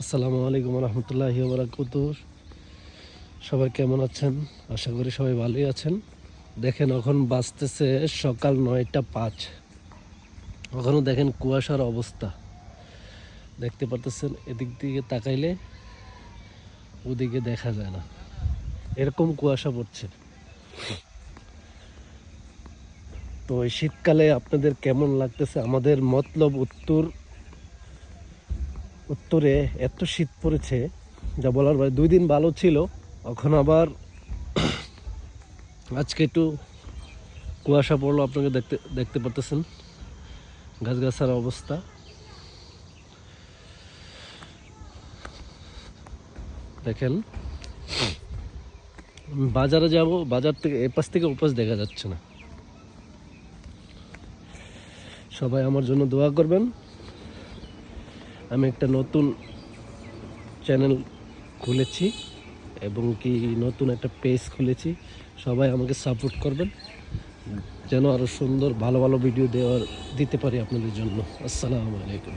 আসসালামু আলাইকুম রহমতুল্লাহি বারাকাতুহু। সবাই কেমন আছেন? আশা করি সবাই ভালোই আছেন। দেখেন এখন বাজতেছে সকাল 9টা 5। এখনও দেখেন কুয়াশার অবস্থা দেখতে পারতেছেন। এদিক দিকে তাকাইলে ওদিকে দেখা যায় না, এরকম কুয়াশা পড়ছে। তো এই শীতকালে আপনাদের কেমন লাগতেছে? আমাদের মতলব উত্তরে এত শীত পড়েছে যা বলার ভাই। 2 দিন ভালো ছিল, এখন আবার আজকে একটু কুয়াশা পড়লো। আপনাকে দেখতে দেখতে পারতেছেন গাছগাছার অবস্থা। দেখেন বাজারে যাব, বাজার থেকে এপাশ থেকে ওপাশ দেখা যাচ্ছে না। সবাই আমার জন্য দোয়া করবেন। আমি একটা নতুন চ্যানেল খুলেছি এবং কি নতুন একটা পেজ খুলেছি। সবাই আমাকে সাপোর্ট করবেন যেন আরও সুন্দর ভালো ভালো ভিডিও দিতে পারি আপনাদের জন্য। আসসালামু আলাইকুম।